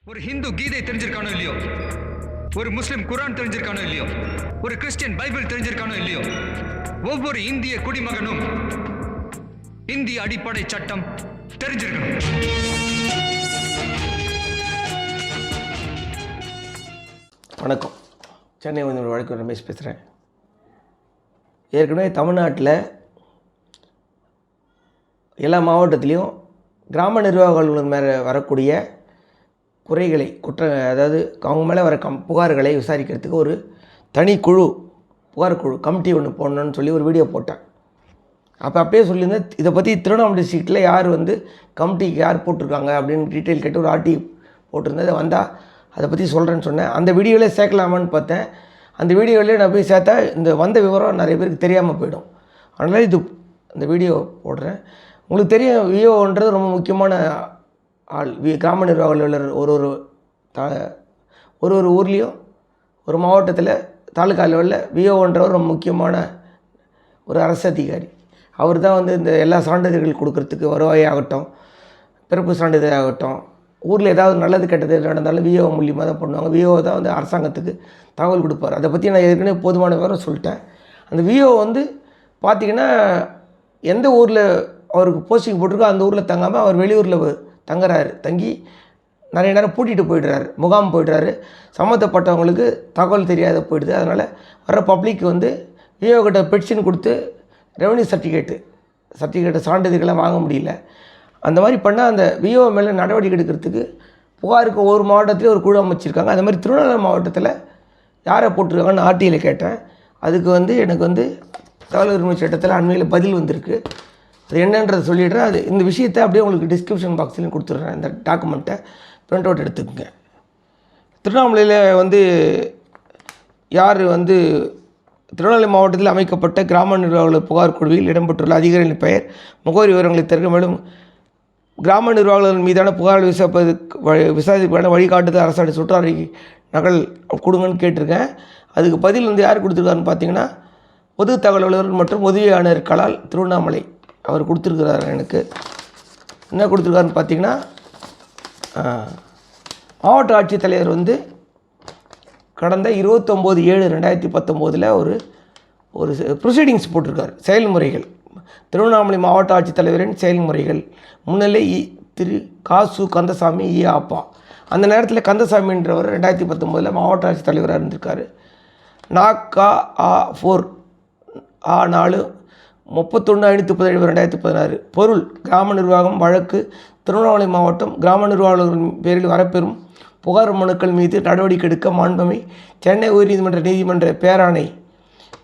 ஒரு ஹிந்து கீதை தெரிஞ்சிருக்கானோ இல்லையோ, ஒரு முஸ்லிம் குரான் தெரிஞ்சிருக்கானோ இல்லையோ, ஒரு கிறிஸ்டியன் பைபிள் தெரிஞ்சிருக்கானோ இல்லையோ, ஒவ்வொரு இந்திய குடிமகனும் இந்திய அடிப்படை சட்டம் தெரிஞ்சிருக்கணும். வணக்கம். சென்னை வந்து வழக்கு ரமேஷ் பேசுகிறேன். ஏற்கனவே தமிழ்நாட்டில் எல்லா மாவட்டத்துலேயும் கிராம நிர்வாகங்கள் மேலே வரக்கூடிய குறைகளை அதாவது அவங்க மேலே வர புகார்களை விசாரிக்கிறதுக்கு ஒரு தனி குழு, புகார் குழு கமிட்டி ஒன்று போடணுன்னு சொல்லி ஒரு வீடியோ போட்டேன். அப்படியே சொல்லியிருந்தேன். இதை பற்றி திருவண்ணாமலை டிஸ்ட்ரிக்டில் யார் வந்து கமிட்டிக்கு யார் போட்டிருக்காங்க அப்படின்னு டீட்டெயில் கேட்டு ஒரு ஆர்டி போட்டிருந்தேன். அதை வந்தால் அதை பற்றி சொல்கிறேன்னு சொன்னேன். அந்த வீடியோவிலே சேர்க்கலாமான்னு பார்த்தேன். அந்த வீடியோவிலே நான் போய் சேர்த்தா இந்த வந்த விவரம் நிறைய பேருக்கு தெரியாமல் போயிடும். அதனால் இந்த வீடியோ போடுறேன். உங்களுக்கு தெரியும், விஓன்றது ரொம்ப முக்கியமான ஆள். கிராம நிர்வாக அலுவலர் ஒரு ஊர்லேயும் ஒரு மாவட்டத்தில் தாலுக்கா லெவலில் விஓன்றவர் ரொம்ப முக்கியமான ஒரு அரசு அதிகாரி. அவர் தான் வந்து இந்த எல்லா சான்றிதழ்கள் கொடுக்கறதுக்கு, வருவாயாகட்டும், பிறப்பு சான்றிதழ் ஆகட்டும், ஊரில் ஏதாவது நல்லது கெட்டது நடந்தாலும் விஓ மூலியமாக தான் பண்ணுவாங்க. விஓ தான் வந்து அரசாங்கத்துக்கு தகவல் கொடுப்பார். அதை பற்றி நான் ஏற்கனவே போதுமான விவரம் சொல்லிட்டேன். அந்த விஓ வந்து பார்த்திங்கன்னா எந்த ஊரில் அவருக்கு போஸ்டிங் போட்டிருக்கோ அந்த ஊரில் தங்காமல் அவர் வெளியூரில் தங்குறாரு. தங்கி நிறைய நேரம் பூட்டிகிட்டு போய்ட்றாரு, முகாம் போய்ட்றாரு. சம்மந்தப்பட்டவங்களுக்கு தகவல் தெரியாத போயிடுது. அதனால் வர பப்ளிக் வந்து விஓ கிட்ட பெட்டிஷன் கொடுத்து ரெவன்யூ சர்டிஃபிகேட்டு சான்றிதழ்கள்லாம் வாங்க முடியல. அந்த மாதிரி பண்ணால் அந்த விஓ மேலே நடவடிக்கை எடுக்கிறதுக்கு புகாருக்கு ஒரு மாவட்டத்திலே ஒரு குழு அமைச்சிருக்காங்க. அந்த மாதிரி திருவண்ணாமலை மாவட்டத்தில் யாரை போட்டிருக்காங்கன்னு ஆர்டிஐயில் கேட்டேன். அதுக்கு வந்து எனக்கு வந்து தகவல் உரிமை சட்டத்தில் அண்மையில் பதில் வந்திருக்கு. அது என்னன்றதை சொல்லிடுறேன். அது இந்த விஷயத்தை அப்படியே உங்களுக்கு டிஸ்கிரிப்ஷன் பாக்ஸ்லையும் கொடுத்துட்றேன். இந்த டாக்குமெண்ட்டை ப்ரிண்ட் அவுட் எடுத்துக்கோங்க. திருவண்ணாமலையில் வந்து யார் வந்து திருவண்ணாமலை மாவட்டத்தில் அமைக்கப்பட்ட கிராம நிர்வாக புகார் குழுவில் இடம்பெற்றுள்ள அதிகாரிகளின் பெயர், முகவரி விவரங்களை தெரிவிக்க, மேலும் கிராம நிர்வாகங்கள் மீதான புகார் விசாரிப்பதற்கான வழிகாட்டுதல் அரசாணை சுற்றாரை நகல் கொடுங்கன்னு கேட்டிருக்கேன். அதுக்கு பதில் வந்து யார் கொடுத்துருக்காருன்னு பார்த்தீங்கன்னா பொது தகவல் அலுவலர் மற்றும் உதவி ஆணையர் கலால் திருவண்ணாமலை அவர் கொடுத்துருக்கிறார். எனக்கு என்ன கொடுத்துருக்காருன்னு பார்த்தீங்கன்னா, மாவட்ட ஆட்சித்தலைவர் வந்து கடந்த 29/7/2019 ஒரு ப்ரொசீடிங்ஸ் போட்டிருக்கார். செயல்முறைகள், திருவண்ணாமலை மாவட்ட ஆட்சித்தலைவரின் செயல்முறைகள், முன்னிலை திரு காசு கந்தசாமி ஆப்பா. அந்த நேரத்தில் கந்தசாமின்றவர் 2019 மாவட்ட ஆட்சித்தலைவராக இருந்திருக்காரு. NACA 4 31/5/2016. பொருள் கிராம நிர்வாகம் வழக்கு திருவண்ணாமலை மாவட்டம் கிராம நிர்வாகங்களின் பேரில் வரப்பெறும் புகார் மனுக்கள் மீது நடவடிக்கை எடுக்க மாண்புமை சென்னை உயர்நீதிமன்ற நீதிமன்ற பேராணை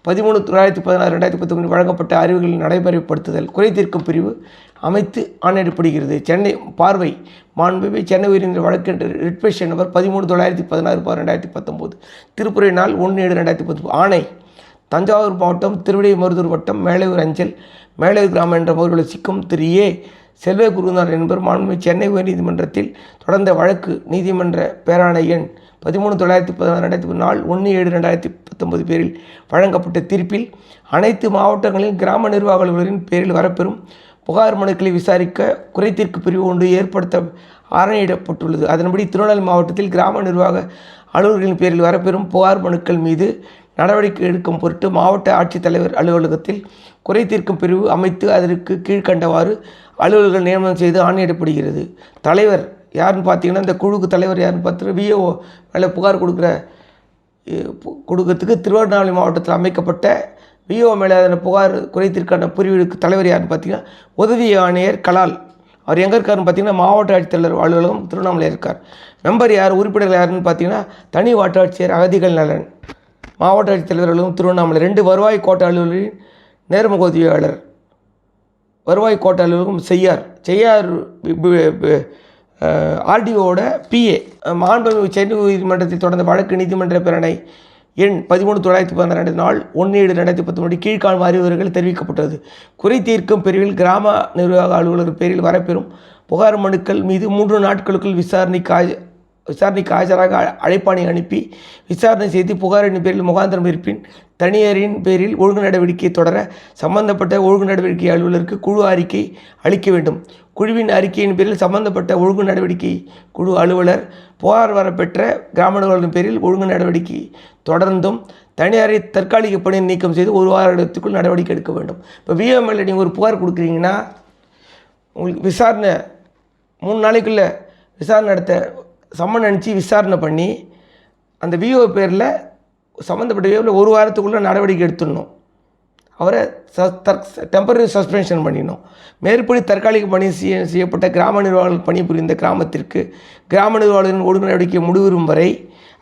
13/9/2019 வழங்கப்பட்ட அறிவுகளின் நடைமுறைப்படுத்துதல் குறை தீர்க்கும் பிரிவு அமைத்து ஆணையிடப்படுகிறது. சென்னை பார்வை மாண்புமை சென்னை உயர்நீதிமன்ற வழக்கு ரிட்பெஷன் நம்பர் 13/9/2019 திருப்புரை நாள் 1/7/2019 ஆணை தஞ்சாவூர் மாவட்டம் திருவிடைமருதூர் வட்டம் மேலையூர் அஞ்சல் மேலையூர் கிராமம் என்ற முகவர்களை சிக்கும் திரு செல்வ குருநாதர் என்பவர் மாண்புமை சென்னை உயர்நீதிமன்றத்தில் தொடர்ந்த வழக்கு நீதிமன்ற பேராணை எண் 13/9/2016 நாள் 1/7/2019 பேரில் வழங்கப்பட்ட தீர்ப்பில் அனைத்து மாவட்டங்களில் கிராம நிர்வாக அலுவலரின் பேரில் வரப்பெறும் புகார் மனுக்களை விசாரிக்க குறைதீர்ப்பு பிரிவு ஒன்று ஏற்படுத்த ஆணையிடப்பட்டுள்ளது. அதன்படி திருவண்ணாமலை மாவட்டத்தில் கிராம நிர்வாக அலுவலர்களின் பேரில் வரப்பெறும் புகார் மனுக்கள் மீது நடவடிக்கை எடுக்கும் பொருட்டு மாவட்ட ஆட்சித்தலைவர் அலுவலகத்தில் குறை தீர்க்கும் பிரிவு அமைத்து அதற்கு கீழ்கண்டவாறு அலுவலர்கள் நியமனம் செய்து ஆணையிடப்படுகிறது. தலைவர் யாருன்னு பார்த்தீங்கன்னா, இந்த குழுக்கு தலைவர் யாருன்னு பார்த்தீங்கன்னா விஓ மேலே புகார் கொடுக்கறதுக்கு திருவண்ணாமலை மாவட்டத்தில் அமைக்கப்பட்ட விஓ மேலே அதனை புகார் குறைத்திற்கான பிரிவுக்கு தலைவர் யாருன்னு பார்த்தீங்கன்னா உதவி ஆணையர் கலால். அவர் எங்கே இருக்காருன்னு பார்த்தீங்கன்னா மாவட்ட ஆட்சித்தலைவர் அலுவலகம் திருவண்ணாமலை இருக்கார். மெம்பர் யார், உறுப்பினர்கள் யாருன்னு பார்த்தீங்கன்னா தனி வட்டாட்சியர் அகதிகள் நலன் மாவட்ட ஆட்சித்தலைவர் அலுவலகம் திருவண்ணாமலை, 2 வருவாய் கோட்ட அலுவலரின் நேர்முக உதவியாளர், வருவாய் கோட்ட அலுவலகம் செய்யார் ஆர்டிஓட PA. மாண்புமிகு சென்னை உயர்நீதிமன்றத்தில் தொடர்ந்த வழக்கு நீதிமன்ற பேரணை எண் 13/9/2016 நாள் 1/7/2019 கீழ்காணும் அறிவுரைகள் தெரிவிக்கப்பட்டது. குறை தீர்க்கும் பிரிவில் கிராம நிர்வாக அலுவலர் பேரில் வரப்பெறும் புகார் மனுக்கள் மீது 3 நாட்களுக்குள் விசாரணைக்கு விசாரணைக்கு ஆஜராக அழைப்பாணை அனுப்பி விசாரணை செய்து புகாரின் பேரில் முகாந்திரம் இருப்பின் தனியாரின் பேரில் ஒழுங்கு நடவடிக்கை தொடர சம்பந்தப்பட்ட ஒழுங்கு நடவடிக்கை அலுவலருக்கு குழு அறிக்கை அளிக்க வேண்டும். குழுவின் அறிக்கையின் பேரில் சம்பந்தப்பட்ட ஒழுங்கு நடவடிக்கை குழு அலுவலர் புகார் வரப்பெற்ற கிராம நிர்வாகத்தின் பேரில் ஒழுங்கு நடவடிக்கை தொடர்ந்தும் தனியாரை தற்காலிக பணி நீக்கம் செய்து 1 வாரத்துக்குள் நடவடிக்கை எடுக்க வேண்டும். இப்போ விஓஎம்எல்ல நீங்கள் ஒரு புகார் கொடுக்குறீங்கன்னா உங்களுக்கு விசாரணை 3 நாளைக்குள்ளே விசாரணை நடத்த சம்மன் அனுப்பிச்சு விசாரணை பண்ணி அந்த விஓ பேரில் சம்மந்தப்பட்ட விஓவில் 1 வாரத்துக்குள்ளே நடவடிக்கை எடுத்துடணும். அவரை டெம்பரரி சஸ்பென்ஷன் பண்ணிடணும். மேற்படி தற்காலிக பணி செய்யப்பட்ட கிராம நிர்வாகிகள் பணிபுரிந்த கிராமத்திற்கு கிராம நிர்வாகிகளின் ஒழுங்கு நடவடிக்கை முடிவுறும் வரை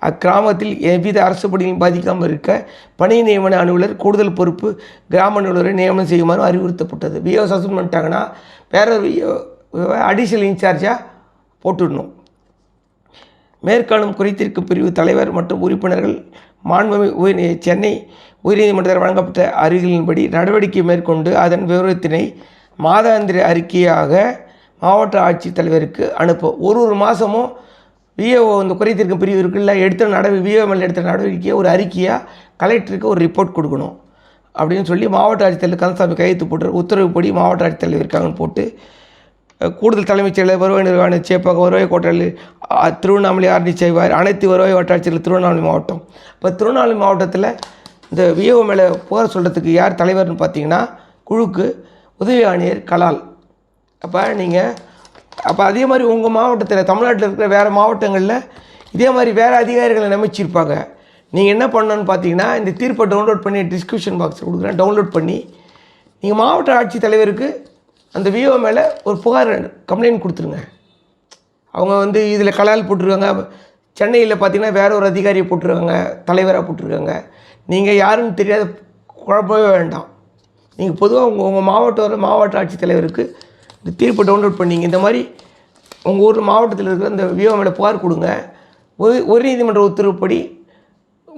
அக்கிராமத்தில் எவ்வித அரசு பணியும் பாதிக்காமல் இருக்க பணி நியமன அலுவலர் கூடுதல் பொறுப்பு கிராம நிர்வாகரை நியமனம் செய்யுமாறு அறிவுறுத்தப்பட்டது. விஓ சஸ்பெண்ட் பண்ணிட்டாங்கன்னா வேற அடிஷனல் இன்சார்ஜாக போட்டுடணும். மேற்காணும் குறைத்திருக்கும் பிரிவு தலைவர் மற்றும் உறுப்பினர்கள் மாண்புமிகு சென்னை உயர்நீதிமன்றத்தில் வழங்கப்பட்ட அறிக்கைகளின்படி நடவடிக்கை மேற்கொண்டு அதன் விவரத்தினை மாதாந்திர அறிக்கையாக மாவட்ட ஆட்சித்தலைவருக்கு அனுப்ப ஒரு மாதமும் விஓ இந்த குறைத்திருக்கும் பிரிவு இருக்குல்ல விஓஎம்எல் எடுத்த நடவடிக்கையை ஒரு அறிக்கையாக கலெக்டருக்கு ஒரு ரிப்போர்ட் கொடுக்கணும் அப்படின்னு சொல்லி மாவட்ட ஆட்சித்தலைவர் கந்தசாமி கையெழுத்து போட்டு உத்தரவுப்படி மாவட்ட ஆட்சித்தலைவருக்காக போட்டு கூடுதல் தலைமைச் செயலர் வருவாய் நிர்வாக சேப்பாக வருவாய் கோட்டாளர் திருவண்ணாமலை ஆர்டி செய்வார் அனைத்து வருவாய் வட்டாட்சியர் திருவண்ணாமலை மாவட்டம். இப்போ திருவண்ணாமலை மாவட்டத்தில் இந்த விஓ மேலே புகார் சொல்கிறதுக்கு யார் தலைவர்னு பார்த்தீங்கன்னா குழுக்கு உதவி ஆணையர் கலால். அப்போ அதே மாதிரி உங்கள் மாவட்டத்தில் தமிழ்நாட்டில் இருக்கிற வேறு மாவட்டங்களில் இதே மாதிரி வேறு அதிகாரிகளை நியமிச்சிருப்பாங்க. நீங்கள் என்ன பண்ணணுன்னு பார்த்தீங்கன்னா இந்த தீர்ப்பை டவுன்லோட் பண்ணி டிஸ்கிரிப்ஷன் பாக்ஸில் கொடுக்குறேன், டவுன்லோட் பண்ணி நீங்கள் மாவட்ட ஆட்சித்தலைவருக்கு அந்த விஓ மேலே ஒரு புகார் கம்ப்ளைண்ட் கொடுத்துருங்க. அவங்க இதில் கலால் போட்டிருக்காங்க, சென்னையில் பார்த்தீங்கன்னா வேற ஒரு அதிகாரியை போட்டிருக்காங்க, தலைவராக போட்டிருக்காங்க. நீங்கள் யாருன்னு தெரியாத குழப்பவே வேண்டாம். நீங்கள் பொதுவாக உங்கள் மாவட்ட ஆட்சித்தலைவருக்கு இந்த தீர்ப்பை டவுன்லோட் பண்ணிங்க. இந்த மாதிரி உங்கள் ஊர் மாவட்டத்தில் இருக்கிற இந்த விஓ மேலே புகார் கொடுங்க. ஒரு நீதிமன்ற உத்தரவுப்படி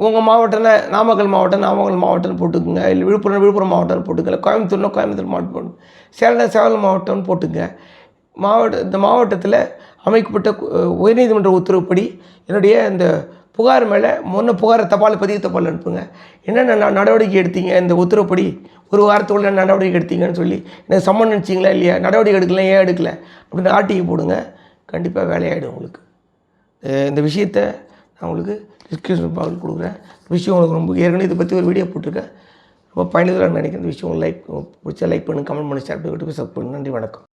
உங்கள் மாவட்டம்னா நாமக்கல் மாவட்டம்னு போட்டுக்குங்க, இல்லை விழுப்புரம் மாவட்டம்னு போட்டுக்கல, கோயம்புத்தூர் மாவட்டம் போட்டு, சேலம் மாவட்டம்னு போட்டுங்க. இந்த மாவட்டத்தில் அமைக்கப்பட்ட உயர்நீதிமன்ற உத்தரவுப்படி என்னுடைய இந்த புகார் மேலே புகாரை பதிவு தபால் அனுப்புங்க. என்னென்ன நடவடிக்கை எடுத்தீங்க, இந்த உத்தரவுப்படி 1 வாரத்துக்குள்ள நடவடிக்கை எடுத்தீங்கன்னு சொல்லி எனக்கு சம்மன் அனுப்பிச்சிங்களா இல்லையா, நடவடிக்கை எடுக்கல, ஏன் எடுக்கல அப்படின்னு ஆர்டிஐ போடுங்க. கண்டிப்பாக வேலையாகிடும் உங்களுக்கு. இந்த விஷயத்தை நான் உங்களுக்கு டிஸ்கிரிப்ஷன் பாக்ஸில் கொடுக்குறேன். விஷயம் உங்களுக்கு ரொம்ப ஏற்கனவே இதை பற்றி ஒரு வீடியோ போட்டிருக்கேன், ரொம்ப பயனுள்ளதாக நினைக்கிறேன். இந்த விஷயம் உங்களுக்கு பிடிச்சா லைக் பண்ணுங்கள், கமெண்ட் பண்ணி ஷேர் பண்ணி சப்ஸ்கிரைப் பண்ணுங்கள். நன்றி, வணக்கம்.